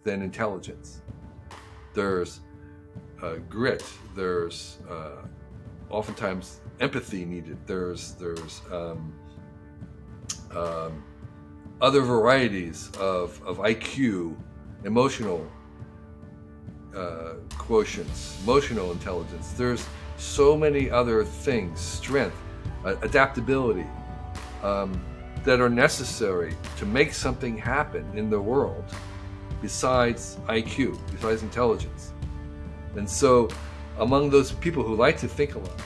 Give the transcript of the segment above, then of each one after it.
than intelligence. There's grit. There's oftentimes empathy needed. There's other varieties of IQ, emotional quotients, emotional intelligence. There's so many other things, strength, adaptability, that are necessary to make something happen in the world besides IQ, besides intelligence. And so among those people who like to think a lot.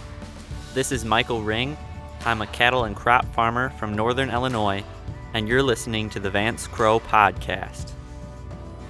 This is Michael Ring. I'm a cattle and crop farmer from Northern Illinois, and you're listening to the Vance Crowe Podcast.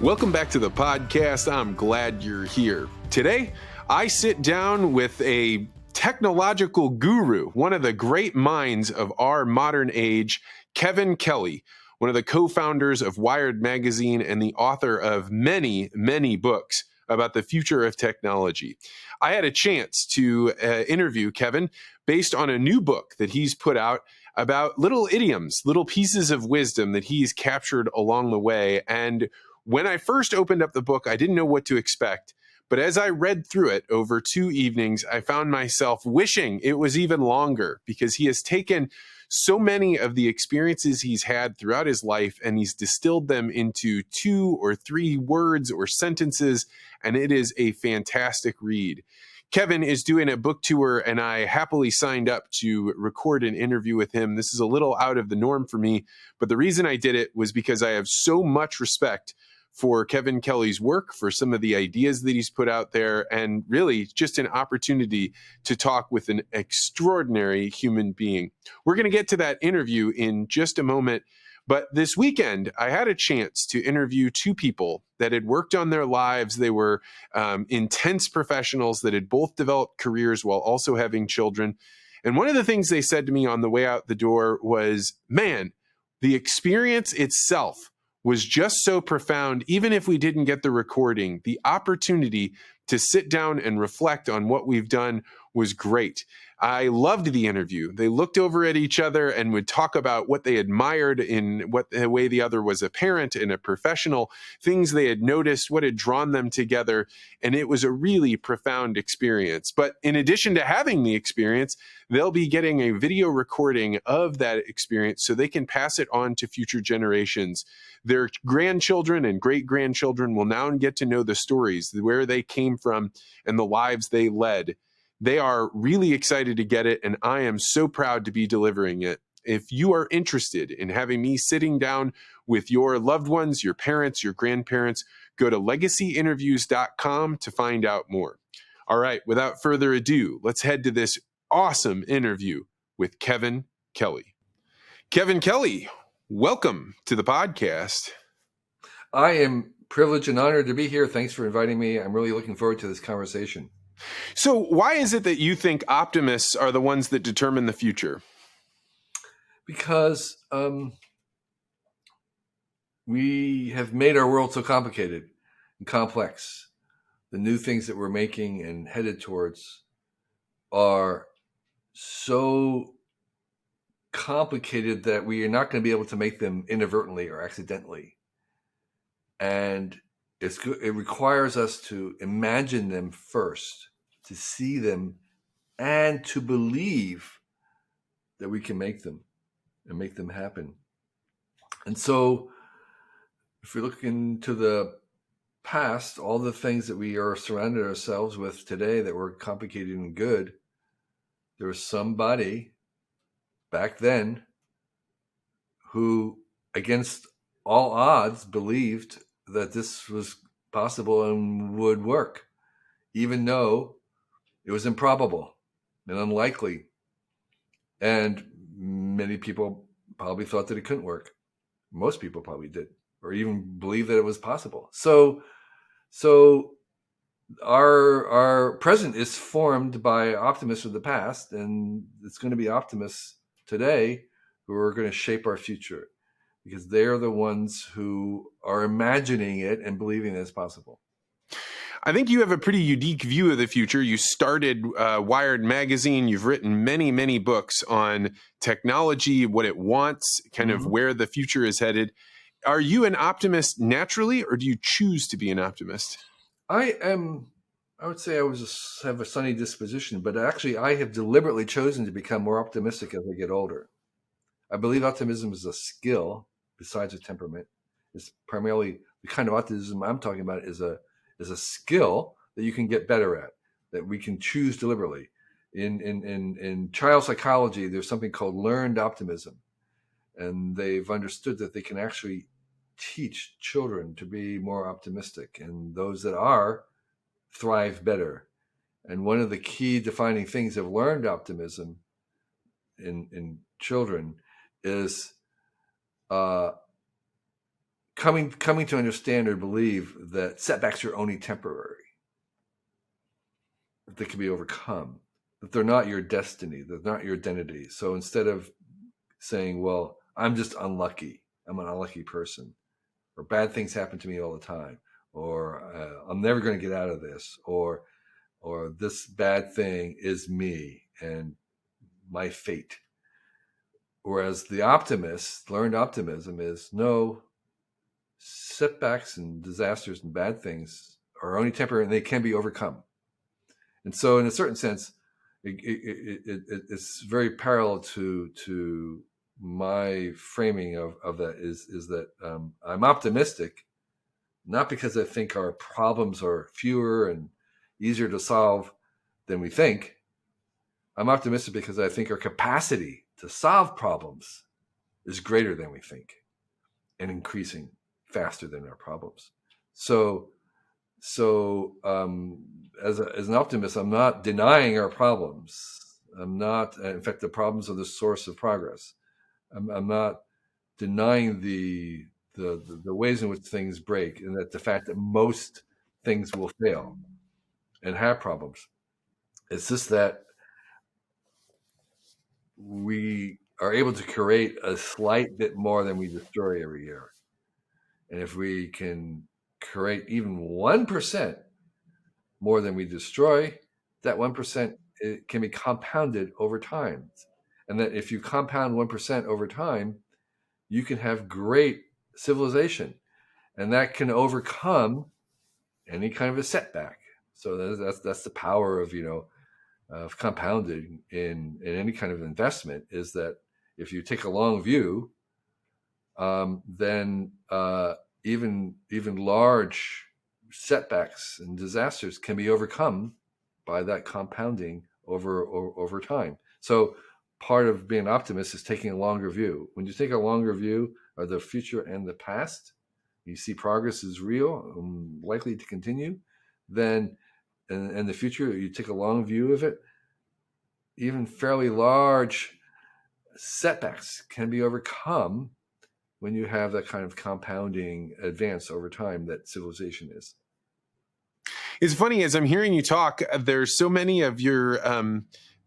Welcome back to the podcast. I'm glad you're here. Today, I sit down with a technological guru, one of the great minds of our modern age, Kevin Kelly, one of the co-founders of Wired Magazine and the author of many, many books about the future of technology. I had a chance to interview Kevin based on a new book that he's put out about little idioms, little pieces of wisdom that he's captured along the way. And when I first opened up the book, I didn't know what to expect. But as I read through it over 2 evenings, I found myself wishing it was even longer, because he has taken so many of the experiences he's had throughout his life and he's distilled them into 2 or 3 words or sentences, and it is a fantastic read. Kevin is doing a book tour, and I happily signed up to record an interview with him. This is a little out of the norm for me, but the reason I did it was because I have so much respect for Kevin Kelly's work, for some of the ideas that he's put out there, and really just an opportunity to talk with an extraordinary human being. We're going to get to that interview in just a moment, but this weekend I had a chance to interview 2 people that had worked on their lives. They were intense professionals that had both developed careers while also having children. And one of the things they said to me on the way out the door was, man, the experience itself was just so profound. Even if we didn't get the recording, the opportunity to sit down and reflect on what we've done was great. I loved the interview. They looked over at each other and would talk about what they admired in what the way the other was a parent and a professional, things they had noticed, what had drawn them together. And it was a really profound experience. But in addition to having the experience, they'll be getting a video recording of that experience so they can pass it on to future generations. Their grandchildren and great-grandchildren will now get to know the stories, where they came from, and the lives they led. They are really excited to get it, and I am so proud to be delivering it. If you are interested in having me sitting down with your loved ones, your parents, your grandparents, go to legacyinterviews.com to find out more. All right, without further ado, let's head to this awesome interview with Kevin Kelly. Kevin Kelly, welcome to the podcast. I am privileged and honored to be here. Thanks for inviting me. I'm really looking forward to this conversation. So why is it that you think optimists are the ones that determine the future? Because we have made our world so complicated and complex. The new things that we're making and headed towards are so complicated that we are not going to be able to make them inadvertently or accidentally. And it requires us to imagine them first, to see them, and to believe that we can make them and make them happen. And so if we look into the past, all the things that we are surrounded ourselves with today that were complicated and good, there was somebody back then who, against all odds, believed that this was possible and would work, even though it was improbable and unlikely. And many people probably thought that it couldn't work. Most people probably did, or even believed that it was possible. So our present is formed by optimists of the past, and it's going to be optimists today who are going to shape our future, because they're the ones who are imagining it and believing that it's possible. I think you have a pretty unique view of the future. You started Wired Magazine. You've written many, many books on technology, what it wants, kind of where the future is headed. Are you an optimist naturally, or do you choose to be an optimist? I would say have a sunny disposition, but actually I have deliberately chosen to become more optimistic as I get older. I believe optimism is a skill besides a temperament. It's primarily the kind of optimism I'm talking about is a skill that you can get better at, that we can choose deliberately. In child psychology, there's something called learned optimism, and they've understood that they can actually teach children to be more optimistic, and those that are thrive better. And one of the key defining things of learned optimism in children is coming to understand or believe that setbacks are only temporary, that they can be overcome, that they're not your destiny, they're not your identity. So instead of saying, well, I'm just unlucky, I'm an unlucky person, or bad things happen to me all the time, or I'm never going to get out of this, or this bad thing is me and my fate. Whereas the optimist, learned optimism is no, setbacks and disasters and bad things are only temporary and they can be overcome. And so in a certain sense, it's very parallel to my framing of that is that I'm optimistic, not because I think our problems are fewer and easier to solve than we think. I'm optimistic because I think our capacity to solve problems is greater than we think and increasing faster than our problems. So as an optimist, I'm not denying our problems. I'm not, in fact, the problems are the source of progress. I'm not denying the ways in which things break, and that the fact that most things will fail and have problems. It's just that we are able to create a slight bit more than we destroy every year. And if we can create even 1% more than we destroy, that 1% it can be compounded over time. And that if you compound 1% over time, you can have great civilization. And that can overcome any kind of a setback. So that's the power of, of compounding in any kind of investment, is that if you take a long view, then even large setbacks and disasters can be overcome by that compounding over time. So part of being an optimist is taking a longer view. When you take a longer view of the future and the past, you see progress is real and likely to continue, then in the future, you take a long view of it, even fairly large setbacks can be overcome when you have that kind of compounding advance over time that civilization is. It's funny, as I'm hearing you talk, there's so many of your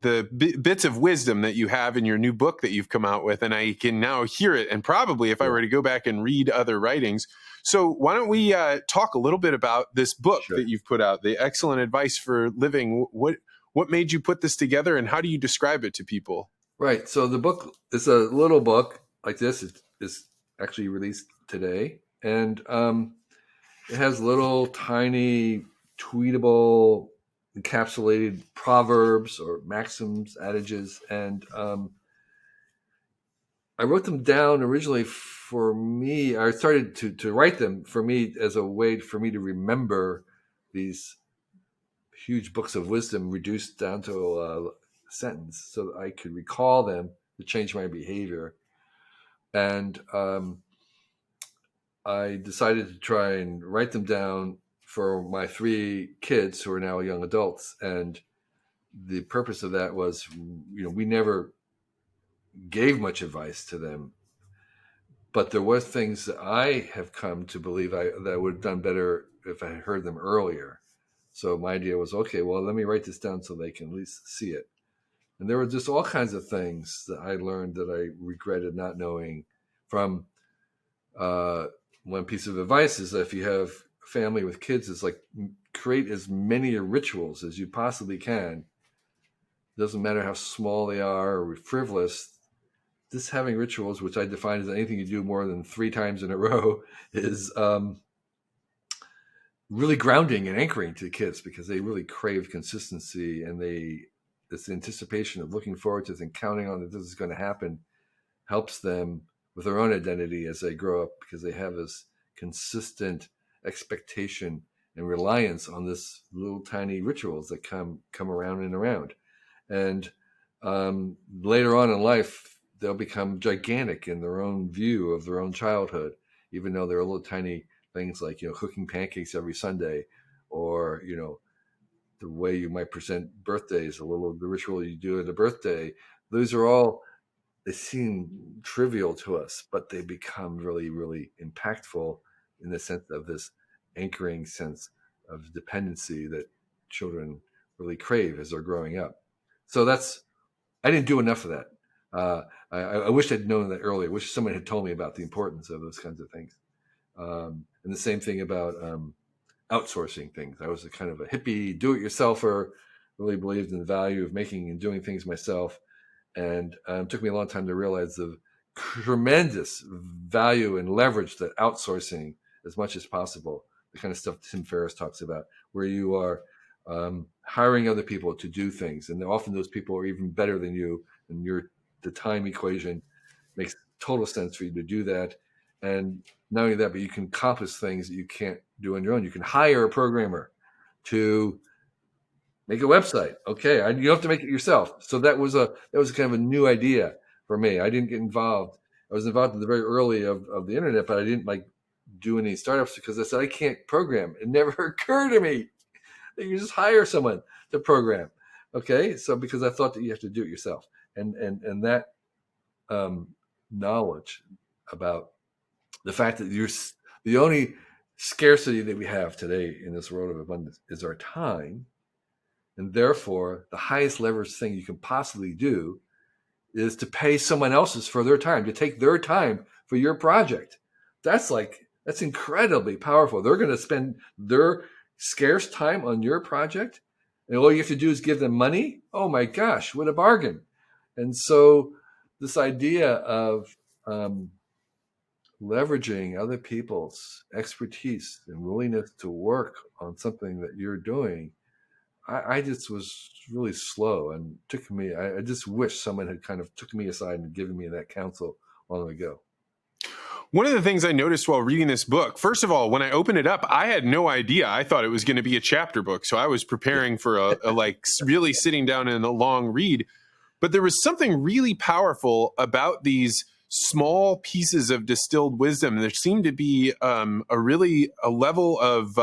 bits of wisdom that you have in your new book that you've come out with, and I can now hear it. And probably if I were to go back and read other writings. So why don't we talk a little bit about this book that you've put out, The Excellent Advice for Living. What made you put this together, and how do you describe it to people? Right. So the book is a little book like this. It's actually released today, and it has little tiny tweetable encapsulated proverbs or maxims, adages, and I wrote them down originally for me. I started to write them for me as a way for me to remember these huge books of wisdom reduced down to a sentence, so that I could recall them to change my behavior. And I decided to try and write them down for my 3 kids who are now young adults. And the purpose of that was, we never gave much advice to them, but there were things that I have come to believe that I would have done better if I had heard them earlier. So my idea was, okay, well, let me write this down so they can at least see it. And there were just all kinds of things that I learned that I regretted not knowing. From one piece of advice is that if you have a family with kids, it's like create as many rituals as you possibly can. Doesn't matter how small they are or frivolous. this having rituals, which I define as anything you do more than 3 times in a row, is really grounding and anchoring to kids, because they really crave consistency, and it's the anticipation of looking forward to this and counting on that this is going to happen helps them with their own identity as they grow up, because they have this consistent expectation and reliance on this little tiny rituals that come around and around. And later on in life, they'll become gigantic in their own view of their own childhood, even though they're little tiny things like, cooking pancakes every Sunday, or, the way you might present birthdays, the ritual you do at a birthday. Those are all, they seem trivial to us, but they become really, really impactful in the sense of this anchoring sense of dependency that children really crave as they're growing up. So I didn't do enough of that. I wish I'd known that earlier. I wish someone had told me about the importance of those kinds of things. And the same thing about outsourcing things. I was a kind of a hippie do-it-yourselfer, really believed in the value of making and doing things myself. And it took me a long time to realize the tremendous value and leverage that outsourcing as much as possible, the kind of stuff Tim Ferriss talks about, where you are hiring other people to do things. And often those people are even better than you, and the time equation makes total sense for you to do that. And not only that, but you can accomplish things that you can't do on your own. You can hire a programmer to make a website. Okay, you don't have to make it yourself. So that was kind of a new idea for me. I didn't get involved. I was involved in the very early of the internet, but I didn't do any startups, because I said I can't program. It never occurred to me that you just hire someone to program. Okay, so because I thought that you have to do it yourself, and that knowledge about the fact that the only scarcity that we have today in this world of abundance is our time. And therefore, the highest leverage thing you can possibly do is to pay someone else's for their time, to take their time for your project. That's incredibly powerful. They're going to spend their scarce time on your project, and all you have to do is give them money. Oh my gosh, what a bargain. And so this idea of leveraging other people's expertise and willingness to work on something that you're doing, I just was really slow, and I just wish someone had kind of took me aside and given me that counsel long ago. One of the things I noticed while reading this book, first of all, when I opened it up, I had no idea. I thought it was going to be a chapter book. So I was preparing for a really sitting down in a long read. But there was something really powerful about these small pieces of distilled wisdom. There seemed to be a level of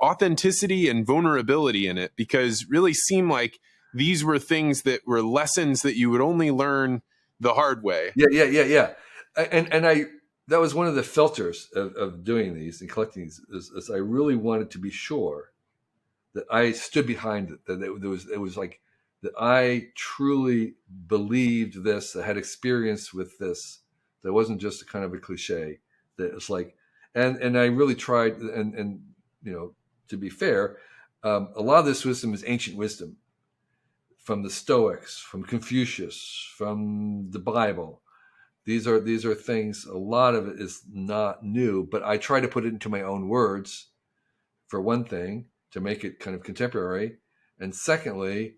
authenticity and vulnerability in it, because it really seemed like these were things that were lessons that you would only learn the hard way. Yeah. And that was one of the filters of doing these and collecting these, is I really wanted to be sure that I stood behind it, that it was like that I truly believed this, that I had experience with this, that wasn't just a kind of a cliche, that it's like, and I really tried, and to be fair, a lot of this wisdom is ancient wisdom from the Stoics, from Confucius, from the Bible. These are things, a lot of it is not new, but I try to put it into my own words, for one thing, to make it kind of contemporary. And secondly,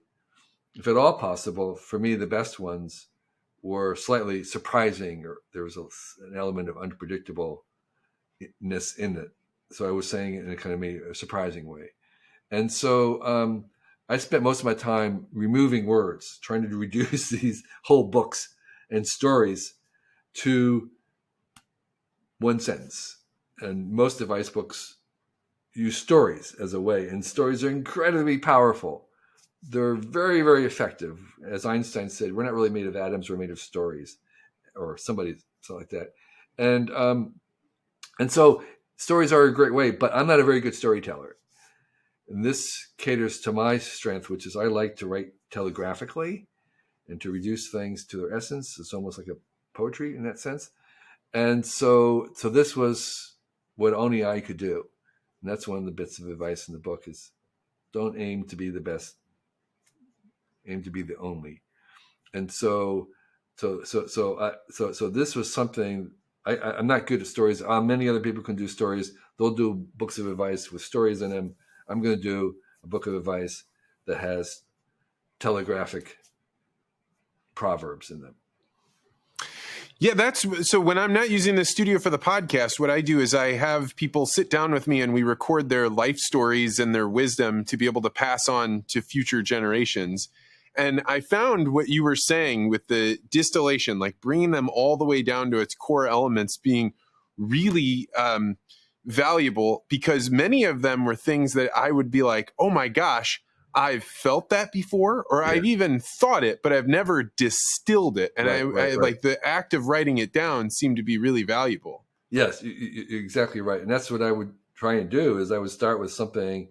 if at all possible, for me, the best ones were slightly surprising, or there was an element of unpredictableness in it. So I was saying it in a kind of a surprising way. And so I spent most of my time removing words, trying to reduce these whole books and stories to one sentence. And most advice books use stories as a way, and stories are incredibly powerful. They're very, very effective. As Einstein said, we're not really made of atoms, we're made of stories, or something like that. And so stories are a great way, but I'm not a very good storyteller. And this caters to my strength, which is I like to write telegraphically and to reduce things to their essence. It's almost like a poetry in that sense. And so this was what only I could do. And that's one of the bits of advice in the book is don't aim to be the best, aim to be the only. And so So this was something. I'm not good at stories. Many other people can do stories. They'll do books of advice with stories in them. I'm going to do a book of advice that has telegraphic proverbs in them. Yeah, that's so when I'm not using the studio for the podcast, what I do is I have people sit down with me and we record their life stories and their wisdom to be able to pass on to future generations. And I found what you were saying with the distillation, like bringing them all the way down to its core elements, being really valuable, because many of them were things that I would be like, oh my gosh, I've felt that before, or Yeah. I've even thought it, but I've never distilled it. And Right. like the act of writing it down seemed to be really valuable. Yes, you're exactly right. And that's what I would try and do is I would start with something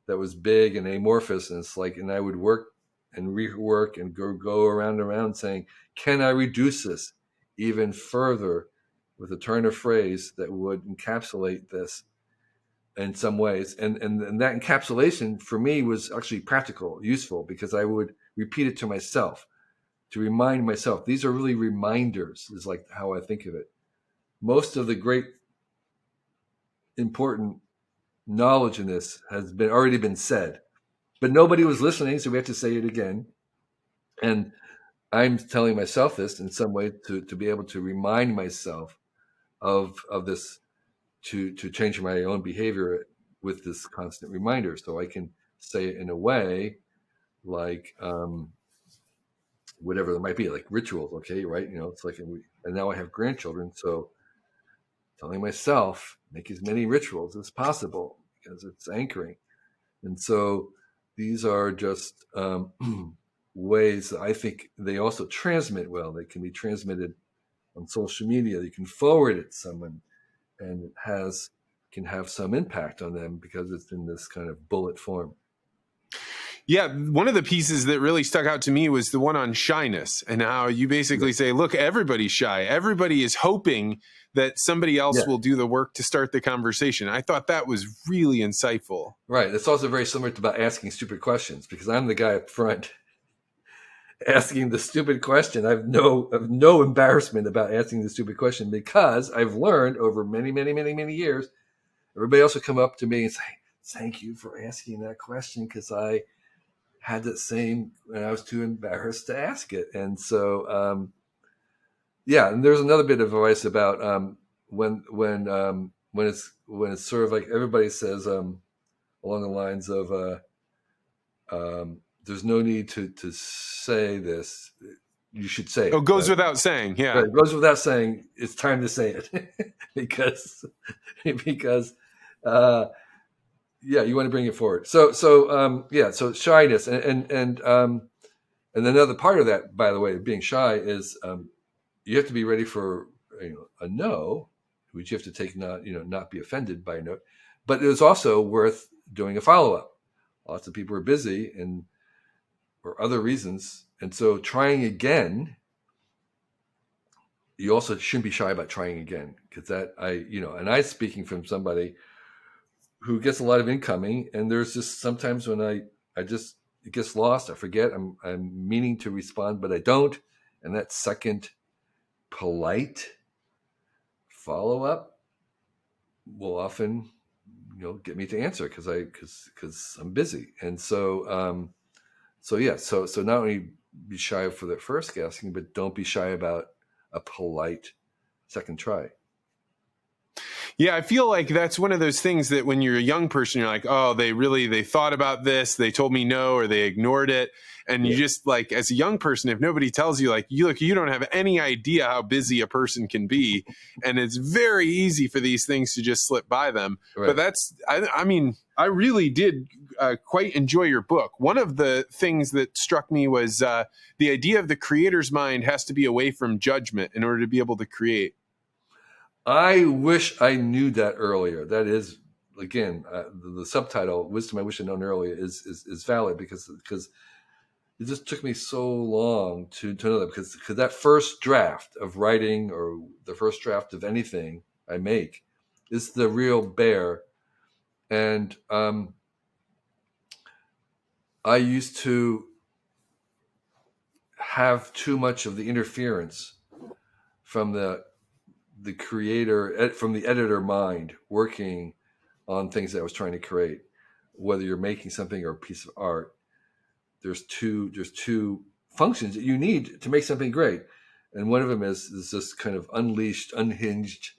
that was big and amorphous. And it's like, and I would work and rework and go around and around saying, can I reduce this even further with a turn of phrase that would encapsulate this in some ways? And that encapsulation for me was actually practical, useful, because I would repeat it to myself to remind myself. These are really reminders, is like how I think of it. Most of the great important knowledge in this has been already been said, but nobody was listening, so we have to say it again. And I'm telling myself this in some way to be able to remind myself of this, to change my own behavior with this constant reminder, so I can say it in a way like whatever there might be, like rituals. Okay, right? It's like, and now I have grandchildren, so telling myself make as many rituals as possible because it's anchoring. And so these are just ways that I think they also transmit well. They can be transmitted on social media. You can forward it to someone, and it can have some impact on them because it's in this kind of bullet form. Yeah, one of the pieces that really stuck out to me was the one on shyness, and how you basically say, look, everybody's shy. Everybody is hoping that somebody else will do the work to start the conversation. I thought that was really insightful. Right. It's also very similar to about asking stupid questions, because I'm the guy up front asking the stupid question. I have no embarrassment about asking the stupid question, because I've learned over many, many, many, many years, everybody else will come up to me and say, thank you for asking that question, because I had that same, and I was too embarrassed to ask it. And so, and there's another bit of advice about when it's sort of like everybody says along the lines of there's no need to say this. You should say it. Oh, goes without saying. Yeah. Right. It goes without saying. It's time to say it because you want to bring it forward. So shyness and another part of that, by the way, of being shy is you have to be ready for a no, which you have to take, not be offended by a no, but it's also worth doing a follow-up. Lots of people are busy and or other reasons, and so trying again. You also shouldn't be shy about trying again, because and I'm speaking from somebody who gets a lot of incoming, and there's just sometimes when it gets lost. I forget. I'm meaning to respond, but I don't, and that second polite follow-up will often get me to answer because I'm busy. And so so not only be shy for the first asking, but don't be shy about a polite second try. Yeah, I feel like that's one of those things that when you're a young person, you're like, oh, they thought about this, they told me no, or they ignored it. And you just, like, as a young person, if nobody tells you, like, you don't have any idea how busy a person can be. And it's very easy for these things to just slip by them. Right. But I really did quite enjoy your book. One of the things that struck me was the idea of the creator's mind has to be away from judgment in order to be able to create. I wish I knew that earlier. That is, again, the subtitle "Wisdom I Wish I'd Known Earlier" is valid because it just took me so long to know that, because that first draft of writing, or the first draft of anything I make, is the real bear. And I used to have too much of the interference from the creator, from the editor mind working on things that I was trying to create. Whether you're making something or a piece of art, there's two functions that you need to make something great, and one of them is this kind of unleashed, unhinged,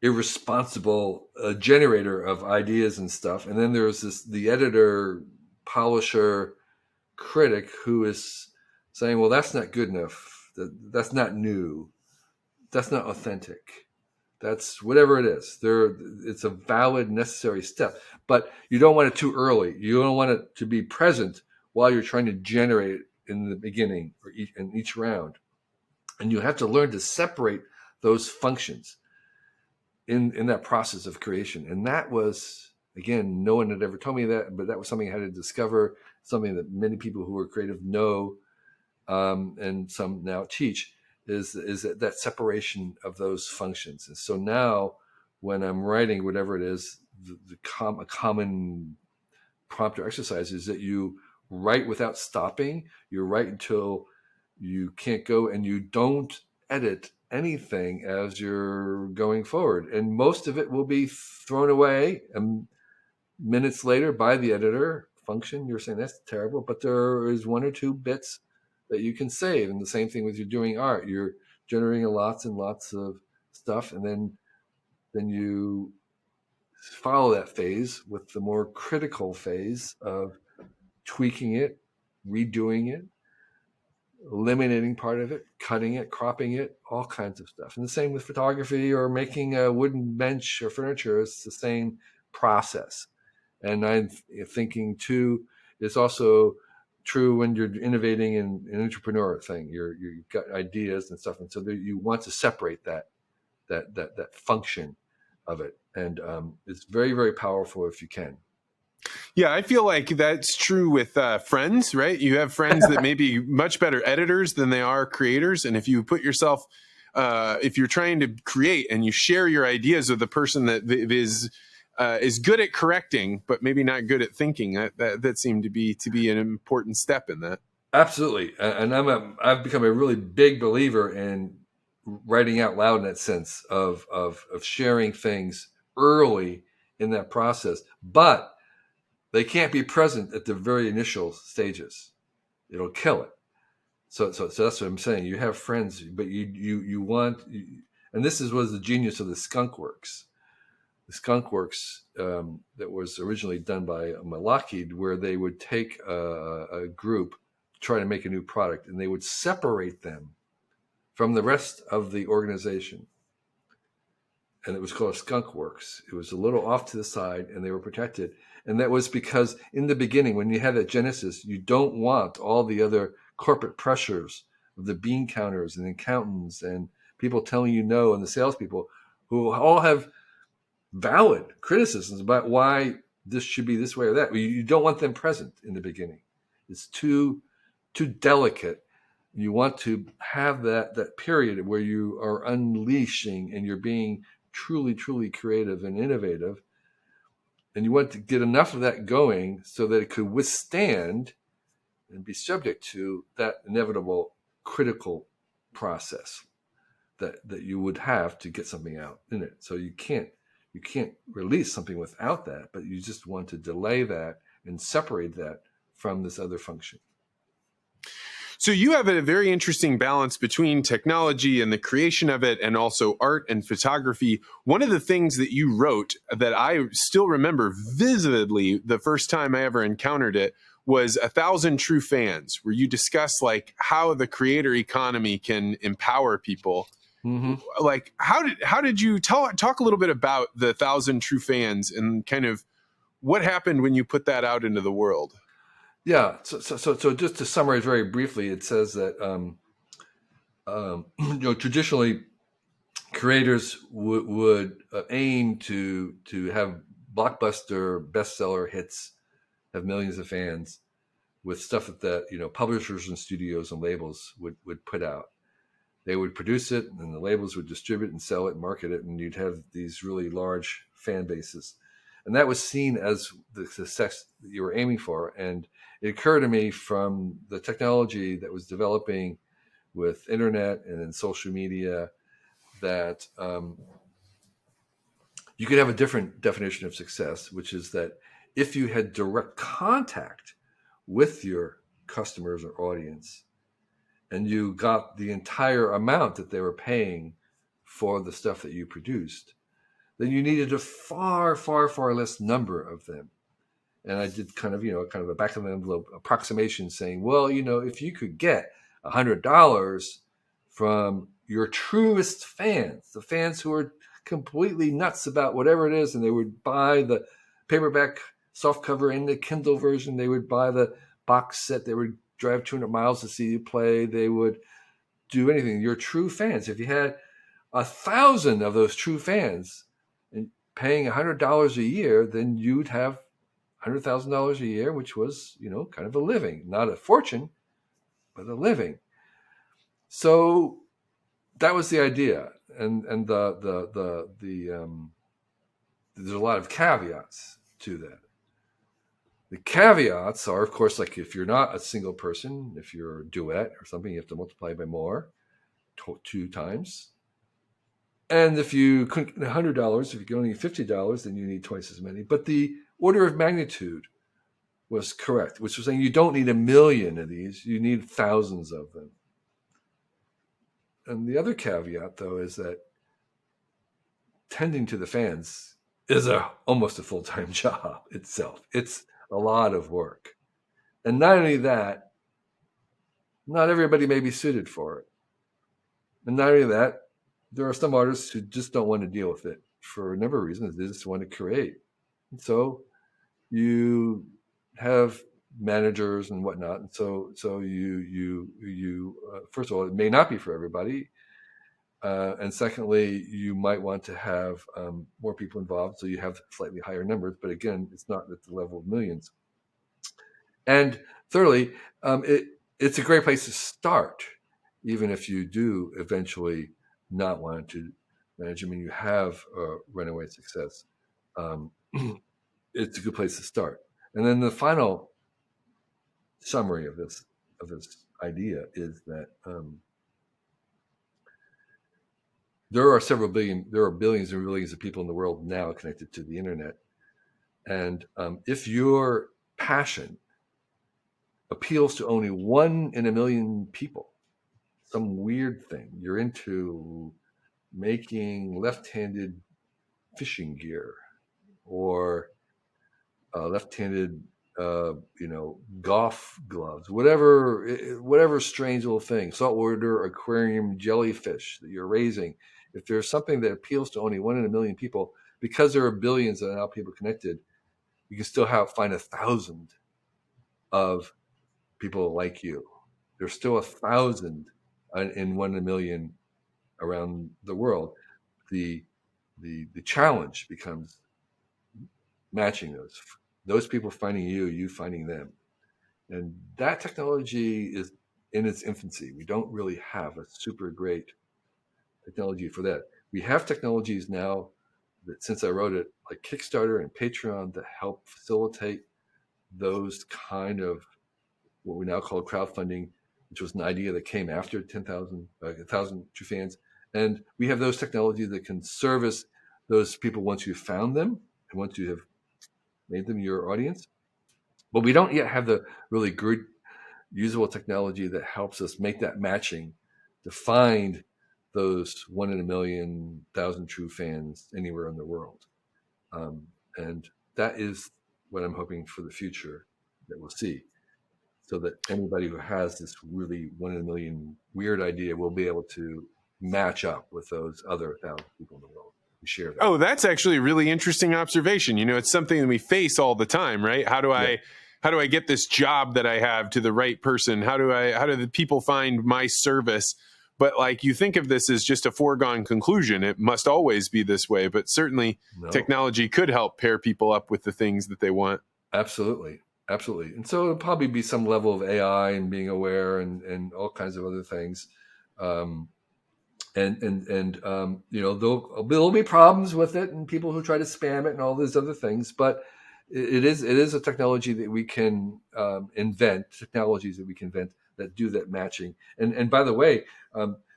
irresponsible generator of ideas and stuff, and then there's the editor, polisher, critic who is saying, well, that's not good enough, that's not new, that's not authentic, that's whatever it is. It's a valid, necessary step, but you don't want it too early. You don't want it to be present while you're trying to generate it in the beginning or in each round. And you have to learn to separate those functions in that process of creation. And that was, again, no one had ever told me that, but that was something I had to discover, something that many people who are creative know, and some now teach, is that separation of those functions. And so now when I'm writing whatever it is, a common prompt or exercise is that you write without stopping. You write until you can't go, and you don't edit anything as you're going forward. And most of it will be thrown away minutes later by the editor function. You're saying that's terrible, but there is one or two bits that you can save. And the same thing with you doing art. You're generating lots and lots of stuff, and then you follow that phase with the more critical phase of tweaking it, redoing it, eliminating part of it, cutting it, cropping it, all kinds of stuff. And the same with photography or making a wooden bench or furniture. It's the same process. And I'm thinking too, it's also true when you're innovating in an entrepreneur thing. You've got ideas and stuff, and so you want to separate that function of it. And it's very, very powerful if you can. Yeah, I feel like that's true with friends, right? You have friends that may be much better editors than they are creators. And if you put yourself, if you're trying to create and you share your ideas with the person that is good at correcting, but maybe not good at thinking, that seemed to be an important step in that. Absolutely. And I've become a really big believer in writing out loud in that sense of sharing things early in that process. But they can't be present at the very initial stages. It'll kill it. So that's what I'm saying. You have friends, but you want, and this was the genius of the Skunk Works. The Skunk Works that was originally done by Lockheed, where they would take a group, try to make a new product, and they would separate them from the rest of the organization. And it was called Skunk Works. It was a little off to the side, and they were protected. And that was because in the beginning, when you had that genesis, you don't want all the other corporate pressures of the bean counters and accountants and people telling you no, and the salespeople who all have valid criticisms about why this should be this way or that. You don't want them present in the beginning. It's too delicate. You want to have that period where you are unleashing and you're being truly, truly creative and innovative. And you want to get enough of that going so that it could withstand and be subject to that inevitable critical process that you would have to get something out in it. So you can't release something without that, but you just want to delay that and separate that from this other function. So you have a very interesting balance between technology and the creation of it, and also art and photography. One of the things that you wrote that I still remember vividly the first time I ever encountered it was 1,000 True Fans, where you discuss like how the creator economy can empower people. Mm-hmm. Like how did you talk a little bit about the 1,000 True Fans and kind of what happened when you put that out into the world? Yeah. So just to summarize very briefly, it says that traditionally creators would aim to have blockbuster bestseller hits, have millions of fans, with stuff that publishers and studios and labels would put out. They would produce it, and the labels would distribute and sell it and market it, and you'd have these really large fan bases. And that was seen as the success that you were aiming for. And it occurred to me from the technology that was developing with internet and then social media that you could have a different definition of success, which is that if you had direct contact with your customers or audience and you got the entire amount that they were paying for the stuff that you produced, then you needed a far, far, far less number of them. And I did kind of a back of the envelope approximation saying, well, if you could get $100 from your truest fans, the fans who are completely nuts about whatever it is, and they would buy the paperback softcover and the Kindle version, they would buy the box set, they would drive 200 miles to see you play, they would do anything. Your true fans, if you had 1,000 of those true fans and paying $100 a year, then you'd have $100,000 a year, which was, kind of a living, not a fortune, but a living. So that was the idea. And there's a lot of caveats to that. The caveats are, of course, like if you're not a single person, if you're a duet or something, you have to multiply by more, 2 times. And if you couldn't get $100, if you could only get $50, then you need twice as many. But the order of magnitude was correct, which was saying you don't need 1 million of these, you need thousands of them. And the other caveat, though, is that tending to the fans is almost a full-time job itself. It's a lot of work. And not only that, not everybody may be suited for it. And not only that, there are some artists who just don't want to deal with it for a number of reasons. They just want to create. And so you have managers and whatnot. And so you first of all, it may not be for everybody. And secondly, you might want to have more people involved, so you have slightly higher numbers. But again, it's not at the level of millions. And thirdly, it's a great place to start, even if you do eventually not want to manage. I mean, you have runaway success. It's a good place to start. And then the final summary of this idea is that there are billions and billions of people in the world now connected to the internet. And if your passion appeals to only 1 in 1 million people, some weird thing, you're into making left-handed fishing gear or left-handed golf gloves, whatever strange little thing, saltwater aquarium jellyfish that you're raising. If there's something that appeals to only 1 in 1 million people, because there are billions of now people connected, you can still find 1,000 of people like you. There's still 1,000 in 1 in 1 million around the world. The challenge becomes matching those people finding you finding them. And that technology is in its infancy. We don't really have a super great technology for that. We have technologies now that, since I wrote it, like Kickstarter and Patreon, that help facilitate those kind of what we now call crowdfunding, which was an idea that came after 1,000 true fans. And we have those technologies that can service those people once you've found them and once you have made them your audience. But we don't yet have the really good usable technology that helps us make that matching to find those 1 in 1 million, 1,000 true fans anywhere in the world. And that is what I'm hoping for the future that we'll see. So that anybody who has this really 1 in 1 million weird idea will be able to match up with those other 1,000 people in the world who share that. Oh, that's actually a really interesting observation. It's something that we face all the time, right? How do I get this job that I have to the right person? How do the people find my service? But like, you think of this as just a foregone conclusion. It must always be this way, but certainly technology could help pair people up with the things that they want. Absolutely. And so it'll probably be some level of AI and being aware and all kinds of other things. and there'll be problems with it, and people who try to spam it and all these other things. But it is a technology that we can technologies that we can invent that do that matching. And by the way,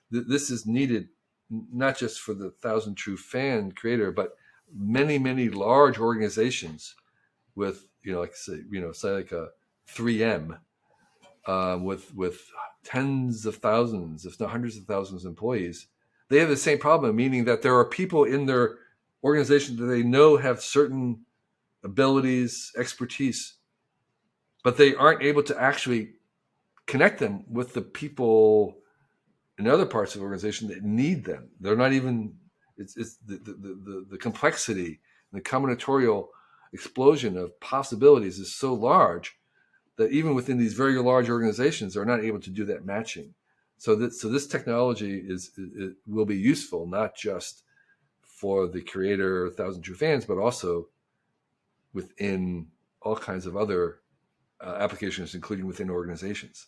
this is needed not just for the 1,000 True fan creator, but many large organizations with like say like a 3M, with tens of thousands, if not hundreds of thousands of employees. They have the same problem, meaning that there are people in their organization that they know have certain abilities, expertise, but they aren't able to actually connect them with the people in other parts of the organization that need them. They're not even. It's the complexity, the combinatorial explosion of possibilities is so large that even within these very large organizations, they're not able to do that matching. So this technology will be useful not just for the creator 1,000 True fans, but also within all kinds of other applications, including within organizations.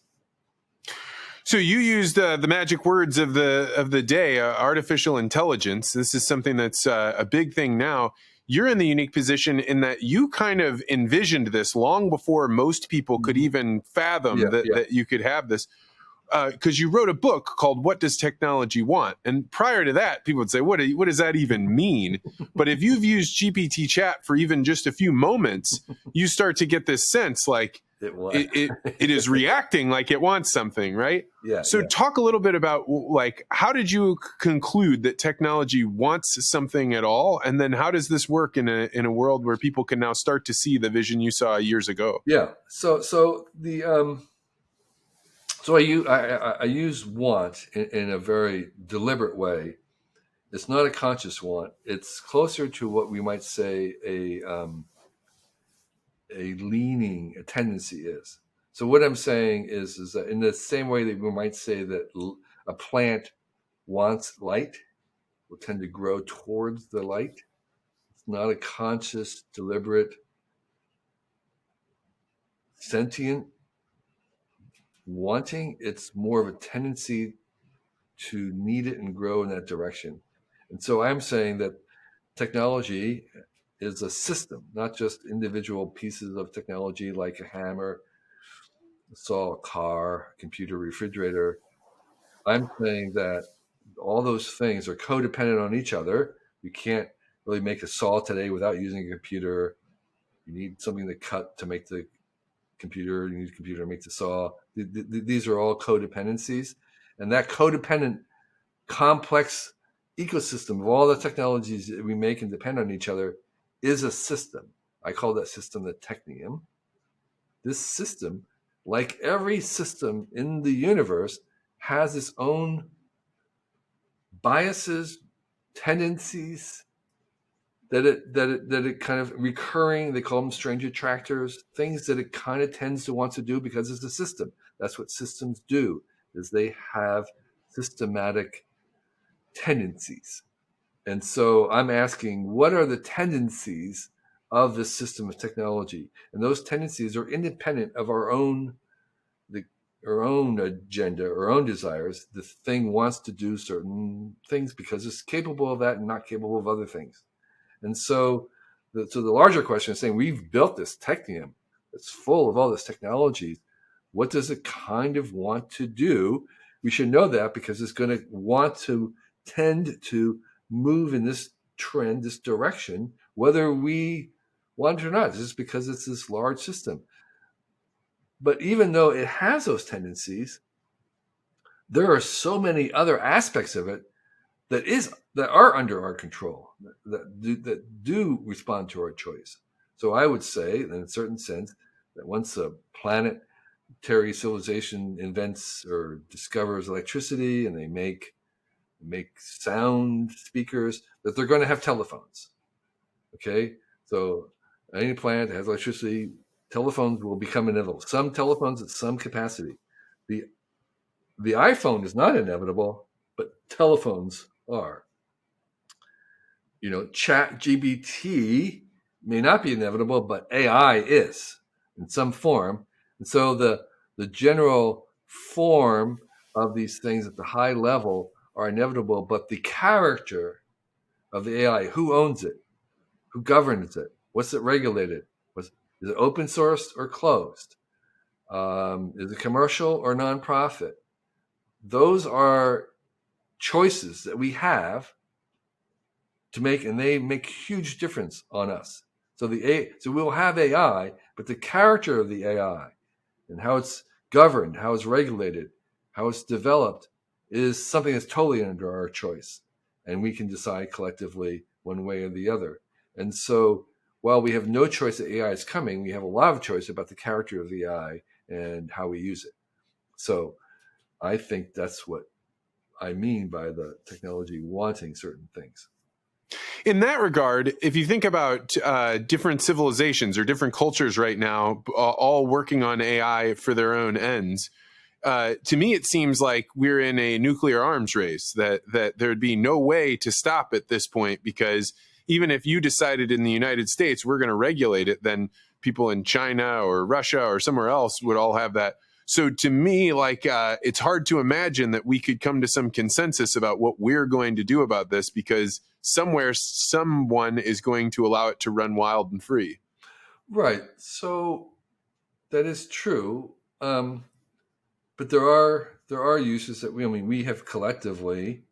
So you used the magic words of the day, artificial intelligence. This is something that's a big thing now. You're in the unique position in that you kind of envisioned this long before most people could even fathom that you could have this. Because you wrote a book called "What Does Technology Want?" And prior to that, people would say, "What does that even mean?" But if you've used GPT chat for even just a few moments, you start to get this sense like it is reacting like it wants something, right? Yeah. So talk a little bit about like how did you conclude that technology wants something at all, and then how does this work in a world where people can now start to see the vision you saw years ago? Yeah. So I use want in a very deliberate way. It's not a conscious want. It's closer to what we might say a tendency is. So what I'm saying is that in the same way that we might say that a plant wants light, will tend to grow towards the light. It's not a conscious, deliberate, sentient wanting. It's more of a tendency to need it and grow in that direction. And so I'm saying that technology is a system, not just individual pieces of technology like a hammer, a saw, a car, computer, refrigerator. I'm saying that all those things are codependent on each other. You can't really make a saw today without using a computer. You need something to cut to make the computer. You need a computer to make the saw. These are all codependencies. And that codependent, complex ecosystem of all the technologies that we make and depend on each other is a system. I call that system the technium. This system, like every system in the universe, has its own biases, tendencies that it kind of recurring. They call them strange attractors, things that it kind of tends to want to do because it's a system. That's what systems do, is they have systematic tendencies. And so I'm asking, what are the tendencies of this system of technology? And those tendencies are independent of our own agenda, our own desires. The thing wants to do certain things because it's capable of that and not capable of other things. And so the larger question is saying, we've built this technium that's full of all this technology. What does it kind of want to do? We should know that because it's going to want to tend to move in this trend, this direction, whether we want it or not, just because it's this large system. But even though it has those tendencies, there are so many other aspects of it that are under our control, that do respond to our choice. So I would say, in a certain sense, that once a planetary civilization invents or discovers electricity and they make sound speakers, that they're going to have telephones. Okay, so any planet that has electricity, telephones will become inevitable. Some telephones at some capacity. The iPhone is not inevitable, but telephones are. Chat GPT may not be inevitable, but AI is in some form. And so the general form of these things at the high level are inevitable, but the character of the AI, who owns it, who governs it, what's it regulated, is it open sourced or closed, is it commercial or nonprofit? Those are choices that we have to make, and they make huge difference on us. So we'll have AI, but the character of the AI and how it's governed, how it's regulated, how it's developed is something that's totally under our choice. And we can decide collectively one way or the other. And so while we have no choice that AI is coming, we have a lot of choice about the character of the AI and how we use it. So I think that's what I mean by the technology wanting certain things. In that regard, if you think about different civilizations or different cultures right now, all working on AI for their own ends, to me, it seems like we're in a nuclear arms race, that there'd be no way to stop at this point, because even if you decided in the United States we're going to regulate it, then people in China or Russia or somewhere else would all have that. So to me, it's hard to imagine that we could come to some consensus about what we're going to do about this, because somewhere someone is going to allow it to run wild and free. Right. So that is true. But there are uses that we have collectively,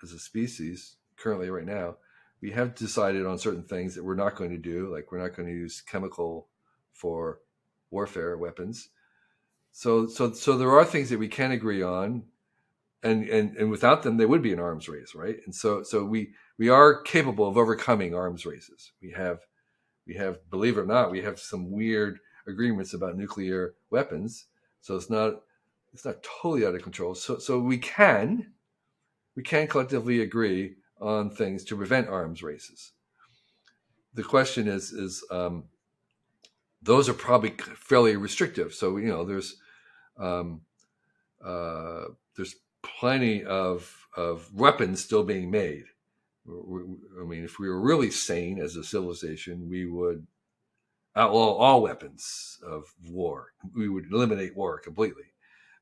as a species, currently right now, we have decided on certain things that we're not going to do, like we're not going to use chemical for warfare weapons. So there are things that we can agree on, and without them, there would be an arms race, right? And so we are capable of overcoming arms races. We have, believe it or not, we have some weird agreements about nuclear weapons. So it's not totally out of control. So we can collectively agree on things to prevent arms races. The question is those are probably fairly restrictive. So um, there's plenty of weapons still being made. If we were really sane as a civilization, we would outlaw all weapons of war. We would eliminate war completely.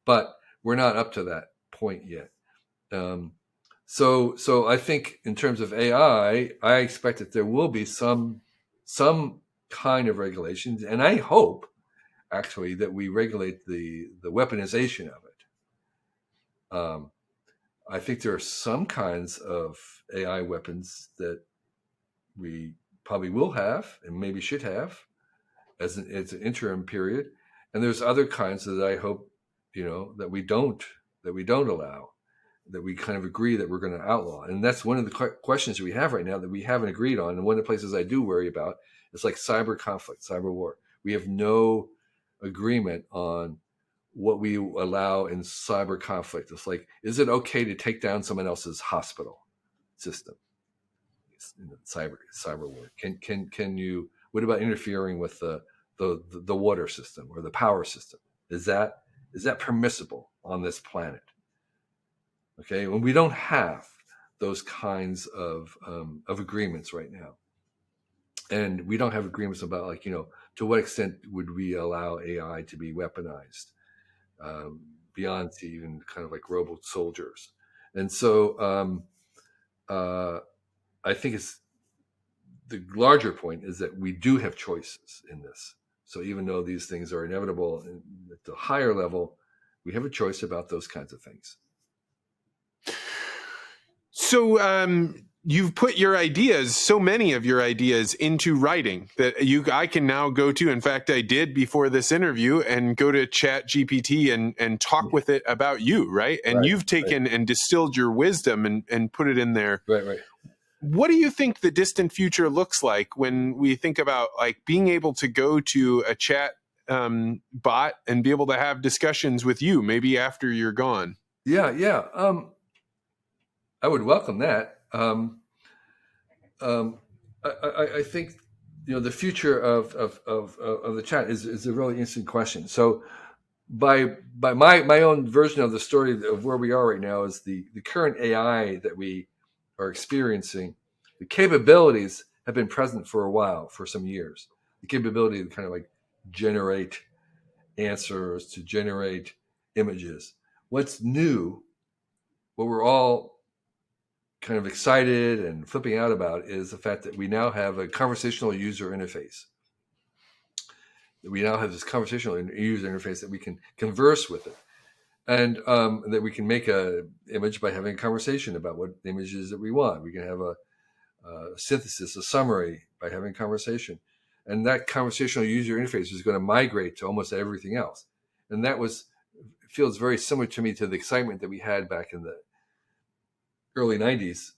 But we're not up to that point yet. So I think in terms of AI, I expect that there will be some kind of regulations, and I hope actually that we regulate the weaponization of it. I think there are some kinds of AI weapons that we probably will have and maybe should have as an interim period, and there's other kinds that I hope that we don't allow, that we kind of agree that we're going to outlaw. And that's one of the questions we have right now that we haven't agreed on. And one of the places I do worry about is like cyber conflict, cyber war. We have no agreement on what we allow in cyber conflict. It's like, is it okay to take down someone else's hospital system in the cyber war? Can you? What about interfering with the water system or the power system? Is that permissible on this planet? Okay, when we don't have those kinds of agreements right now, and we don't have agreements about to what extent would we allow AI to be weaponized, beyond to even kind of like robot soldiers. And so I think it's the larger point is that we do have choices in this. So even though these things are inevitable at the higher level, we have a choice about those kinds of things. So you've put your ideas, so many of your ideas, into writing that I can now go to. In fact, I did before this interview, and go to Chat GPT and talk with it about you, right? And you've taken and distilled your wisdom and put it in there. Right. What do you think the distant future looks like when we think about like being able to go to a chat bot and be able to have discussions with you, maybe after you're gone? Yeah. I would welcome that. I think the future of the chat is a really interesting question. So by my own version of the story of where we are right now is the current AI that we are experiencing. The capabilities have been present for a while, for some years. The capability to kind of like generate answers, to generate images. What's new what we're all kind of excited and flipping out about is the fact that we now have a conversational user interface. We now have this conversational user interface that we can converse with it, and that we can make a image by having a conversation about what images that we want. We can have a synthesis, a summary by having a conversation, and that conversational user interface is going to migrate to almost everything else. And that feels very similar to me to the excitement that we had back in the early 90s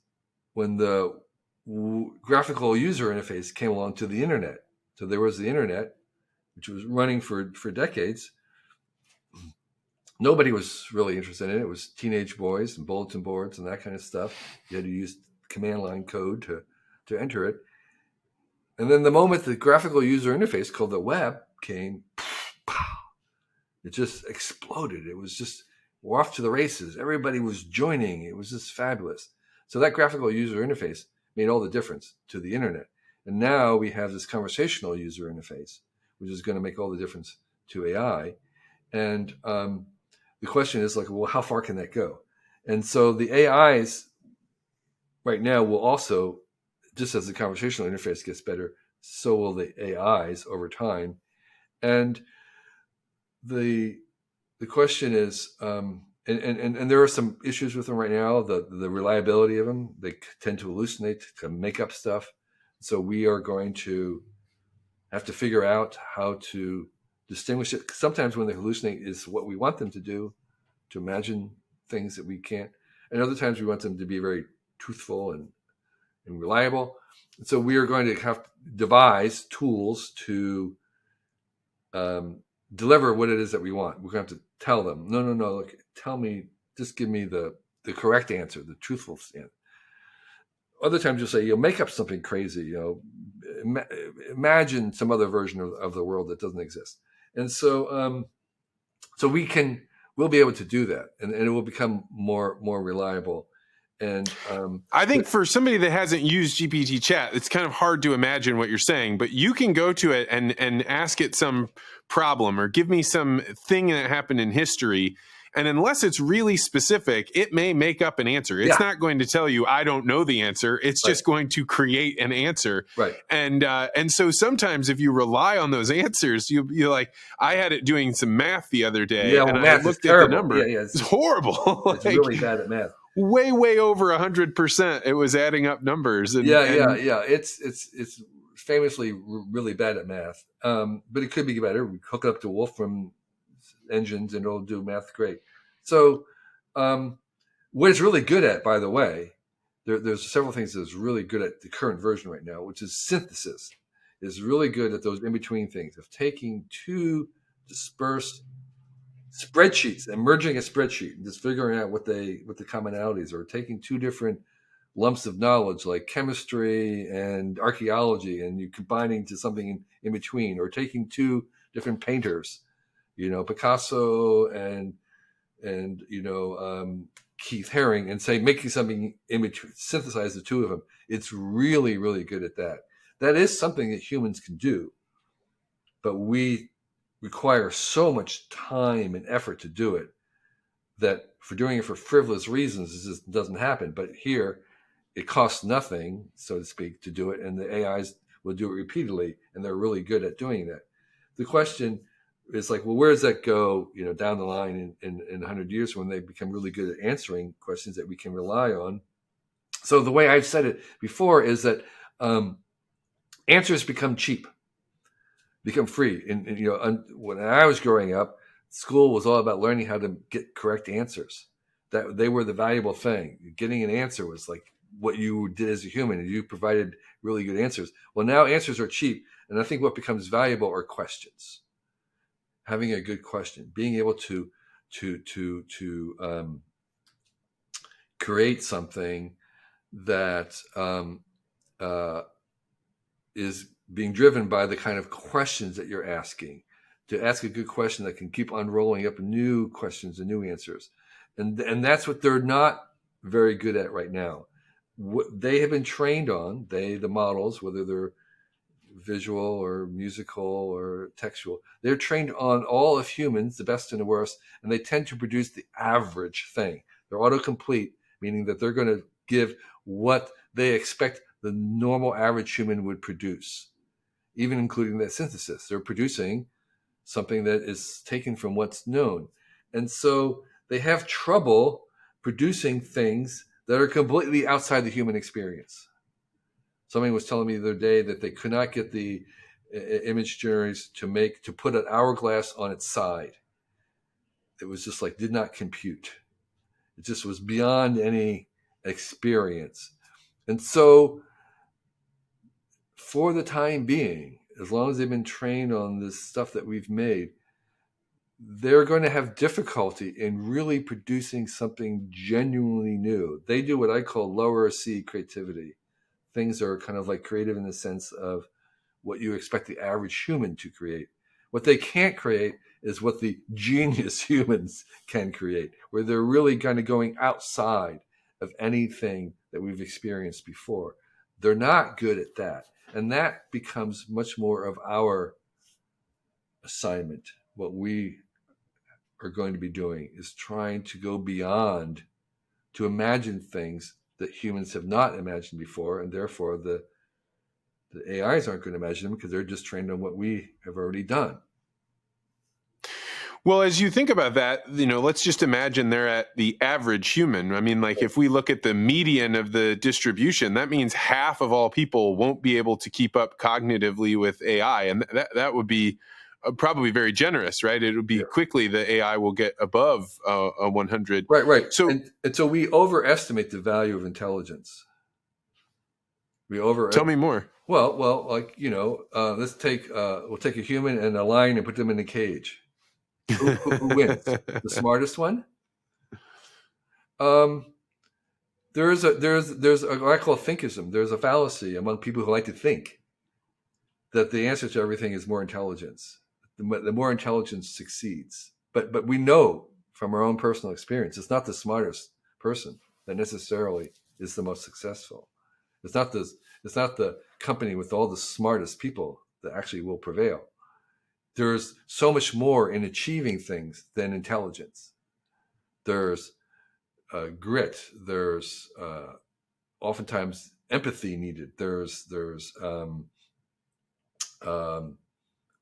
when the graphical user interface came along to the internet. So there was the internet, which was running for decades. Nobody was really interested in it. It was teenage boys and bulletin boards and that kind of stuff. You had to use command line code to enter it. And then the moment the graphical user interface called the web came, it just exploded. It was just, we're off to the races. Everybody was joining. It was just fabulous. So that graphical user interface made all the difference to the internet. And now we have this conversational user interface, which is going to make all the difference to AI. And the question is like, well, how far can that go? And so the AIs right now will also, just as the conversational interface gets better, so will the AIs over time. And the question is, and there are some issues with them right now. The reliability of them, they tend to hallucinate, to make up stuff. So we are going to have to figure out how to distinguish it. Sometimes when they hallucinate is what we want them to do, to imagine things that we can't. And other times we want them to be very truthful and reliable. And so we are going to have to devise tools to deliver what it is that we want. We're going to have to tell them, no, look, tell me, just give me the correct answer, the truthful answer. Other times you'll say, make up something crazy, imagine some other version of the world that doesn't exist. And so we'll be able to do that, and it will become more reliable. And I think for somebody that hasn't used GPT chat, it's kind of hard to imagine what you're saying, but you can go to it and ask it some problem or give me some thing that happened in history. And unless it's really specific, it may make up an answer. It's not going to tell you, I don't know the answer. It's just going to create an answer. Right. And so sometimes if you rely on those answers, you're like, I had it doing some math the other day, and I looked at the number. It's horrible. It's really bad at math. Way over 100%. It was adding up numbers. And, It's famously really bad at math. But it could be better. We hook it up to Wolfram engines and it'll do math great. So what it's really good at, by the way, there's several things that it's really good at the current version right now, which is synthesis. It's really good at those in-between things of taking two dispersed spreadsheets and merging a spreadsheet and just figuring out what the commonalities are, taking two different lumps of knowledge like chemistry and archaeology and you combining to something in between, or taking two different painters, Picasso and Keith Haring, and say making something in between, synthesize the two of them. It's really, really good at that. That is something that humans can do, but we require so much time and effort to do it that for doing it for frivolous reasons, it just doesn't happen. But here, it costs nothing, so to speak, to do it, and the AIs will do it repeatedly, and they're really good at doing that. The question is like, well, where does that go, down the line in 100 years when they become really good at answering questions that we can rely on? So the way I've said it before is that answers become cheap, become free. And when I was growing up, school was all about learning how to get correct answers. That they were the valuable thing. Getting an answer was like what you did as a human, and you provided really good answers. Well, now answers are cheap, and I think what becomes valuable are questions. Having a good question, being able to create something that is being driven by the kind of questions that you're asking. To ask a good question that can keep unrolling up new questions and new answers, and that's what they're not very good at right now. What they have been trained on, the models, whether they're visual or musical or textual, they're trained on all of humans, the best and the worst, and they tend to produce the average thing. They're autocomplete, meaning that they're going to give what they expect the normal average human would produce, even including that synthesis. They're producing something that is taken from what's known. And so they have trouble producing things that are completely outside the human experience. Somebody was telling me the other day that they could not get the image generators to put an hourglass on its side. It was just like, did not compute. It just was beyond any experience. And so for the time being, as long as they've been trained on this stuff that we've made, they're going to have difficulty in really producing something genuinely new. They do what I call lower C creativity. Things are kind of like creative in the sense of what you expect the average human to create. What they can't create is what the genius humans can create, where they're really kind of going outside of anything that we've experienced before. They're not good at that. And that becomes much more of our assignment. What we are going to be doing is trying to go beyond, to imagine things that humans have not imagined before, and therefore the AIs aren't going to imagine them because they're just trained on what we have already done. Well, as you think about that, let's just imagine they're at the average human. I mean, like if we look at the median of the distribution, that means half of all people won't be able to keep up cognitively with AI. And that would be probably very generous, right? It would be quickly the AI will get above a 100. Right. So, and so we overestimate the value of intelligence. Tell me more. Well, like, let's we'll take a human and a lion and put them in a cage. Who wins? The smartest one? There's what I call thinkism. There's a fallacy among people who like to think that the answer to everything is more intelligence. The more intelligence succeeds. But we know from our own personal experience, it's not the smartest person that necessarily is the most successful. It's not the company with all the smartest people that actually will prevail. There's so much more in achieving things than intelligence. There's grit. There's oftentimes empathy needed. There's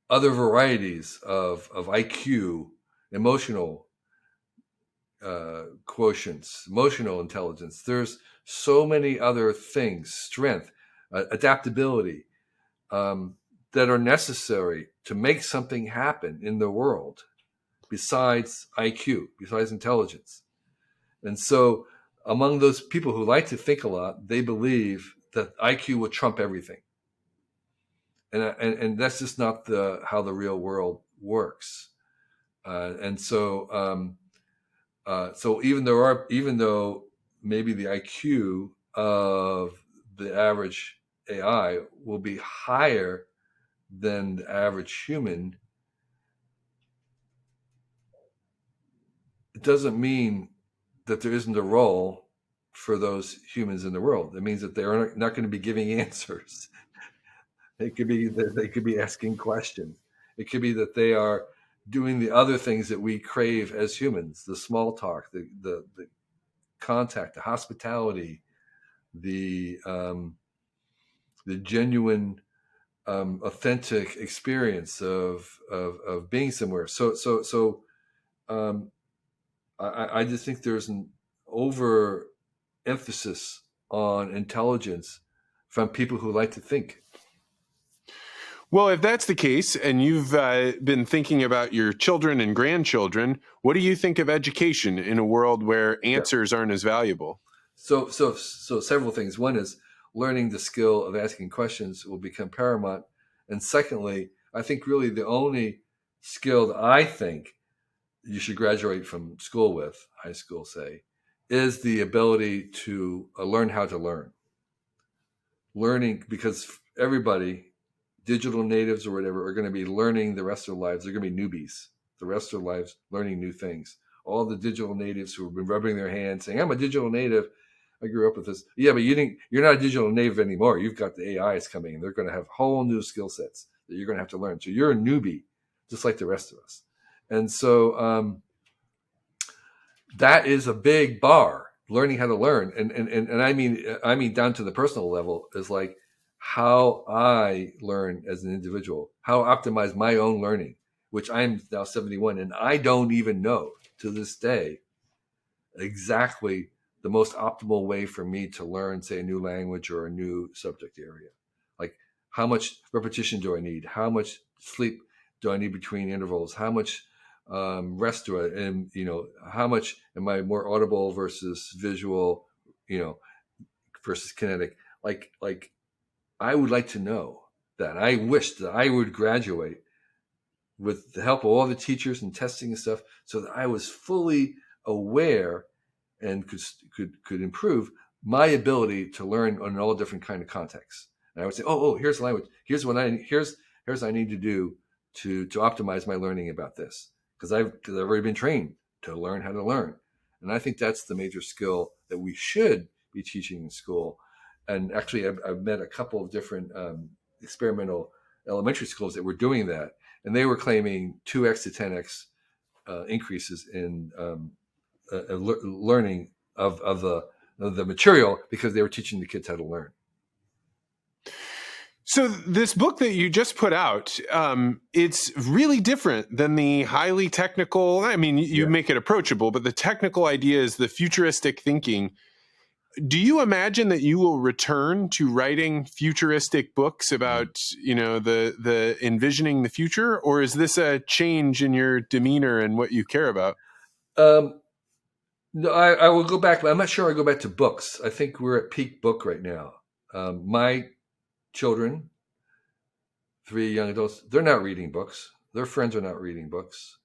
other varieties of IQ, emotional quotients, emotional intelligence. There's so many other things, strength, adaptability, that are necessary to make something happen in the world besides IQ, besides intelligence. And so among those people who like to think a lot, they believe that IQ will trump everything. And that's just not how the real world works. So even though maybe the IQ of the average AI will be higher than the average human, it doesn't mean that there isn't a role for those humans in the world. It means that they are not going to be giving answers. It could be that they could be asking questions. It could be that they are doing the other things that we crave as humans: the small talk, the contact, the hospitality, the genuine, authentic experience of being somewhere. So I just think there's an overemphasis on intelligence from people who like to think. Well, if that's the case, and you've been thinking about your children and grandchildren, what do you think of education in a world where answers aren't as valuable? So several things. One is learning the skill of asking questions will become paramount. And secondly, I think really the only skill that I think you should graduate from school with, high school say, is the ability to learn how to learn. Learning, because everybody, digital natives or whatever, are going to be learning the rest of their lives. They're going to be newbies the rest of their lives, learning new things. All the digital natives who have been rubbing their hands saying, I'm a digital native. I grew up with this. Yeah, but you're not a digital native anymore. You've got the AIs coming, and they're going to have whole new skill sets that you're going to have to learn. So you're a newbie, just like the rest of us. And so that is a big bar. Learning how to learn, and I mean down to the personal level, is like how I learn as an individual, how I optimize my own learning, which I'm now 71, and I don't even know to this day exactly the most optimal way for me to learn, say, a new language or a new subject area. Like, how much repetition do I need? How much sleep do I need between intervals? How much rest do I, and how much am I more audible versus visual, you know, versus kinetic? Like I would like to know that. I wish that I would graduate with the help of all the teachers and testing and stuff, so that I was fully aware and could improve my ability to learn on all different kind of contexts. And I would say, here's the language. Here's what I need to do to optimize my learning about this, because I've already been trained to learn how to learn. And I think that's the major skill that we should be teaching in school. And actually, I've met a couple of different experimental elementary schools that were doing that, and they were claiming 2x to 10x increases in learning of the material, because they were teaching the kids how to learn. So this book that you just put out, it's really different than the highly technical. I mean, you make it approachable, but the technical ideas, the futuristic thinking. Do you imagine that you will return to writing futuristic books about, the envisioning the future, or is this a change in your demeanor and what you care about? No, I will go back, but I'm not sure I go back to books. I think we're at peak book right now. My children, 3 young adults, they're not reading books. Their friends are not reading books.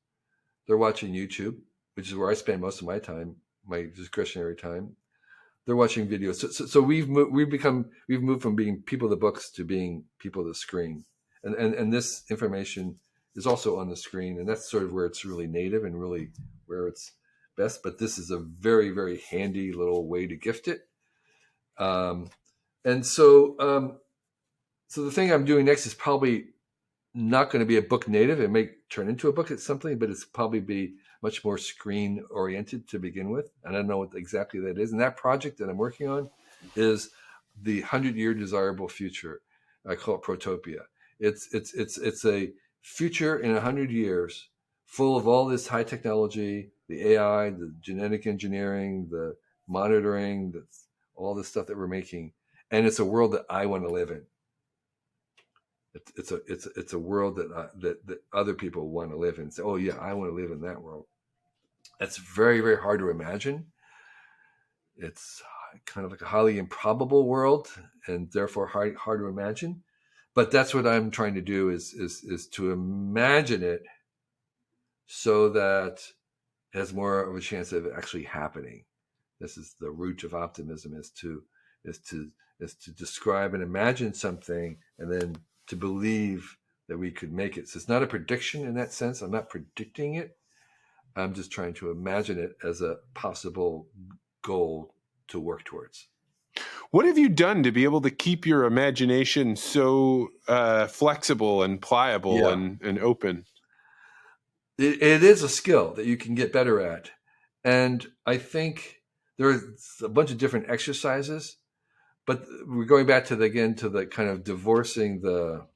They're watching YouTube, which is where I spend most of my time, my discretionary time. They're watching videos. So we've moved from being people of the books to being people of the screen, and this information is also on the screen, and that's sort of where it's really native and really where it's best. But this is a very, very handy little way to gift it. And so the thing I'm doing next is probably not going to be a book native. It may turn into a book at something, but it's probably be much more screen oriented to begin with. And I don't know what exactly that is. And that project that I'm working on is the 100-year desirable future. I call it Protopia. It's a future in 100 years full of all this high technology, the AI, the genetic engineering, the monitoring, all this stuff that we're making. And it's a world that I want to live in. It's a world that other people want to live in. Say, oh yeah, I want to live in that world. That's very, very hard to imagine. It's kind of like a highly improbable world, and therefore hard to imagine. But that's what I'm trying to do is to imagine it so that it has more of a chance of actually happening. This is the root of optimism: is to describe and imagine something, and then to believe that we could make it. So it's not a prediction in that sense. I'm not predicting it. I'm just trying to imagine it as a possible goal to work towards. What have you done to be able to keep your imagination so flexible and pliable and open? It is a skill that you can get better at. And I think there's a bunch of different exercises, but we're going back to the kind of divorcing the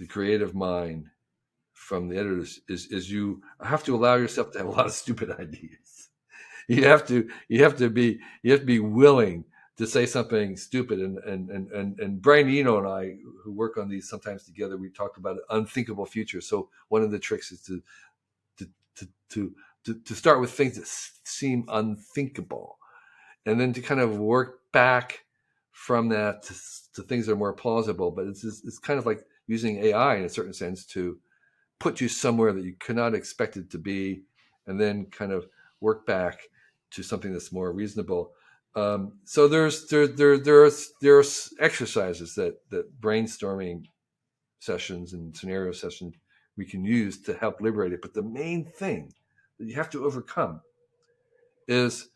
creative mind from the editors is you have to allow yourself to have a lot of stupid ideas. You have to be willing to say something stupid. And Brian Eno and I, who work on these sometimes together, we talk about unthinkable futures. So one of the tricks is to start with things that seem unthinkable, and then to kind of work back from that to things that are more plausible. But it's kind of like using AI in a certain sense to put you somewhere that you could not expect it to be, and then kind of work back to something that's more reasonable. So there's exercises that brainstorming sessions and scenario sessions we can use to help liberate it. But the main thing that you have to overcome is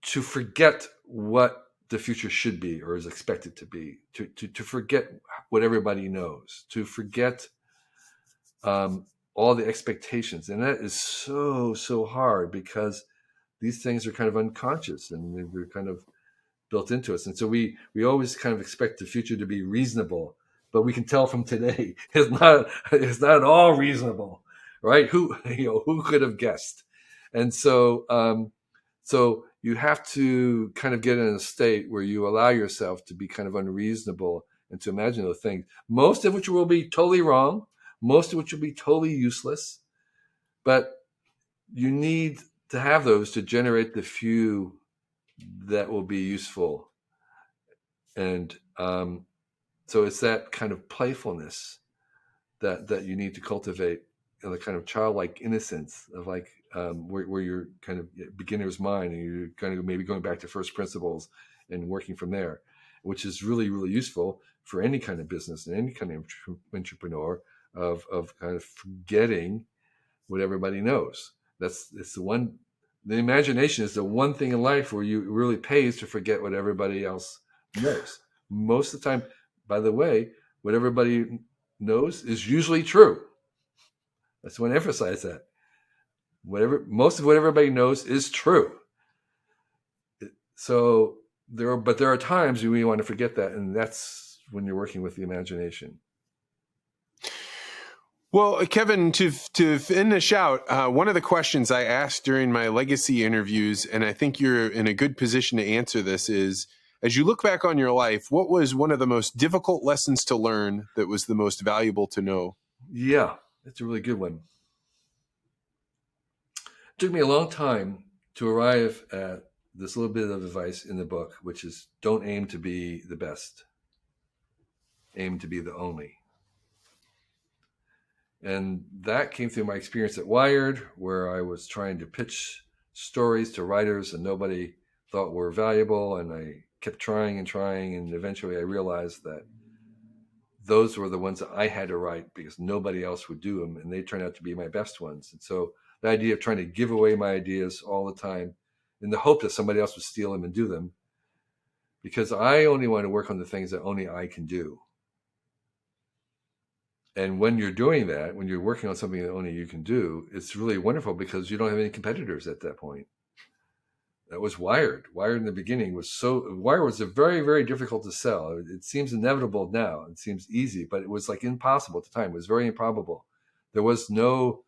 to forget what the future should be or is expected to be, to forget what everybody knows, to forget all the expectations. And that is so hard because these things are kind of unconscious and they're kind of built into us. And so we always kind of expect the future to be reasonable, but we can tell from today it's not at all reasonable, right? Who could have guessed? And so you have to kind of get in a state where you allow yourself to be kind of unreasonable and to imagine those things, most of which will be totally wrong, most of which will be totally useless, but you need to have those to generate the few that will be useful. And so it's that kind of playfulness that you need to cultivate, the kind of childlike innocence of like where you're kind of beginner's mind and you're kind of maybe going back to first principles and working from there, which is really, really useful for any kind of business and any kind of entrepreneur of kind of forgetting what everybody knows. It's the one. The imagination is the one thing in life where you really pays to forget what everybody else knows. Most of the time, by the way, what everybody knows is usually true. I just want to emphasize that. Most of what everybody knows is true. So there are times when you want to forget that, and that's when you're working with the imagination. Well, Kevin, to finish out, one of the questions I asked during my legacy interviews, and I think you're in a good position to answer this, is, as you look back on your life, what was one of the most difficult lessons to learn that was the most valuable to know? Yeah, that's a really good one. It took me a long time to arrive at this little bit of advice in the book, which is don't aim to be the best. Aim to be the only. And that came through my experience at Wired, where I was trying to pitch stories to writers and nobody thought were valuable. And I kept trying and trying. And eventually I realized that those were the ones that I had to write because nobody else would do them. And they turned out to be my best ones. And so the idea of trying to give away my ideas all the time in the hope that somebody else would steal them and do them, because I only want to work on the things that only I can do. And when you're doing that, when you're working on something that only you can do, it's really wonderful because you don't have any competitors at that point. That was Wired. Wired in the beginning Wired was very, very difficult to sell. It seems inevitable now. It seems easy, but it was like impossible at the time. It was very improbable. There was no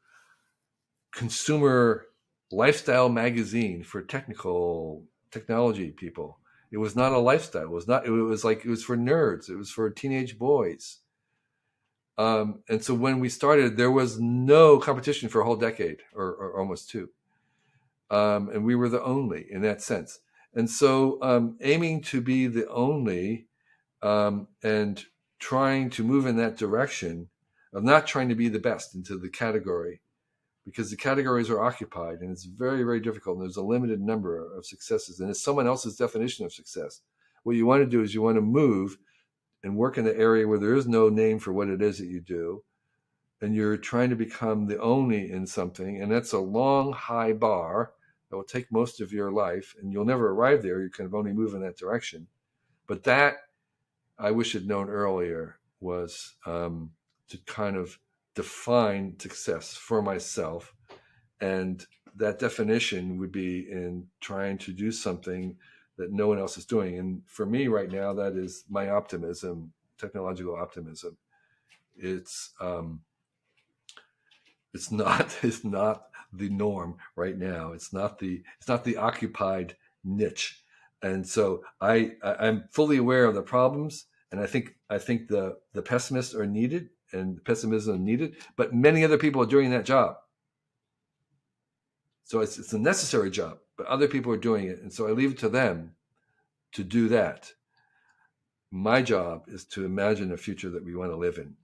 consumer lifestyle magazine for technology people. It was not a lifestyle. It was for nerds. It was for teenage boys. And so when we started, there was no competition for a whole decade or almost two. And we were the only in that sense. And so aiming to be the only and trying to move in that direction of not trying to be the best into the category, because the categories are occupied and it's very, very difficult. And there's a limited number of successes and it's someone else's definition of success. What you want to do is you want to move and work in the area where there is no name for what it is that you do. And you're trying to become the only in something. And that's a long, high bar that will take most of your life. And you'll never arrive there. You can only move in that direction. But that, I wish I'd known earlier, was to kind of define success for myself. And that definition would be in trying to do something that no one else is doing. And for me right now, that is my optimism, technological optimism. It's not the norm right now. It's not the occupied niche. And so I'm fully aware of the problems. And I think the pessimists are needed and pessimism needed, but many other people are doing that job. So it's a necessary job, but other people are doing it. And so I leave it to them to do that. My job is to imagine a future that we want to live in.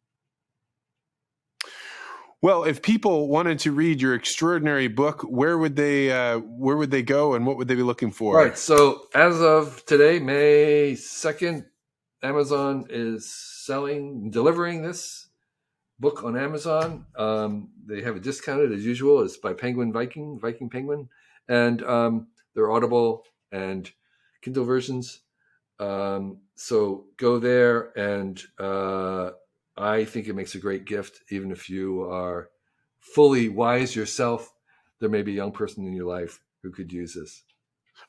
Well, if people wanted to read your extraordinary book, where would they go and what would they be looking for? Right. So as of today, May 2nd, Amazon is delivering this book on Amazon. They have it discounted as usual. It's by Viking Penguin, and they're Audible and Kindle versions. So go there, and I think it makes a great gift, even if you are fully wise yourself, there may be a young person in your life who could use this.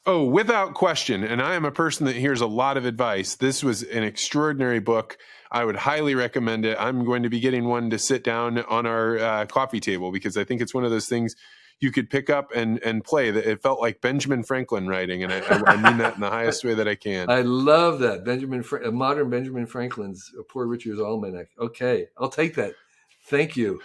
Oh, without question. And I am a person that hears a lot of advice. This was an extraordinary book. I would highly recommend it. I'm going to be getting one to sit down on our coffee table because I think it's one of those things you could pick up and play. That it felt like Benjamin Franklin writing, and I mean that in the highest way that I can. I love that. Modern Benjamin Franklin's Poor Richard's Almanac. Okay, I'll take that. Thank you.